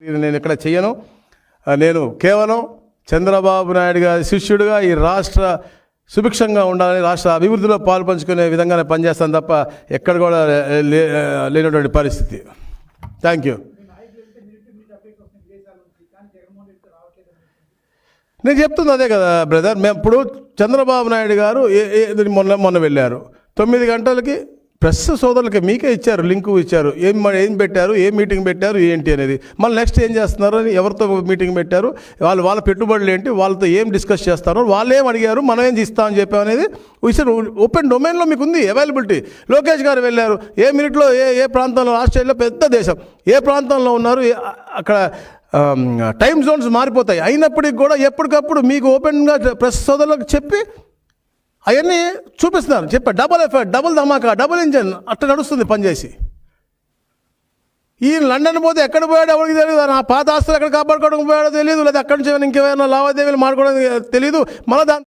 నేను ఇక్కడ చెయ్యను. నేను కేవలం చంద్రబాబు నాయుడు గారి శిష్యుడిగా ఈ రాష్ట్ర సుభిక్షంగా ఉండాలని, రాష్ట్ర అభివృద్ధిలో పాల్పంచుకునే విధంగానే పనిచేస్తాను తప్ప ఎక్కడ కూడా లేనటువంటి పరిస్థితి. Thank you. నేను చెప్తుంది అదే కదా బ్రదర్. మేము ఇప్పుడు చంద్రబాబు నాయుడు గారు మొన్న వెళ్ళారు, 9 గంటలకి ప్రెస్ సోదరులకి మీకే ఇచ్చారు, లింకు ఇచ్చారు, ఏం పెట్టారు, ఏం మీటింగ్ పెట్టారు ఏంటి అనేది. మళ్ళీ నెక్స్ట్ ఏం చేస్తున్నారు అని, ఎవరితో మీటింగ్ పెట్టారు, వాళ్ళ పెట్టుబడులు ఏంటి, వాళ్ళతో ఏం డిస్కస్ చేస్తారో, వాళ్ళు ఏం అడిగారు, మనం ఏం ఇస్తామని చెప్పాం అనేది ఓపెన్ డొమైన్లో మీకు ఉంది అవైలబిలిటీ. లోకేష్ గారు వెళ్ళారు, ఏ మినిట్లో ఏ ప్రాంతంలో, ఆస్ట్రేలియా పెద్ద దేశం, ఏ ప్రాంతంలో ఉన్నారు, అక్కడ టైం జోన్స్ మారిపోతాయి. అయినప్పటికీ కూడా ఎప్పటికప్పుడు మీకు ఓపెన్గా ప్రెస్ సోదరులకు చెప్పి అవన్నీ చూపిస్తున్నారు. చెప్పా డబుల్ ఎఫర్ట్, డబుల్ ధమాకా, డబుల్ ఇంజన్ అట్లా నడుస్తుంది పనిచేసి. ఈ లండన్ పోతే ఎక్కడ పోయాడో ఎవరికి తెలియదు, నా పాత ఆస్తులు ఎక్కడ కాపాడుకోవడం పోయాడో తెలియదు, లేదా అక్కడి నుంచి ఇంకేమైనా లావాదేవీలు మాడుకోవడం తెలియదు. మళ్ళీ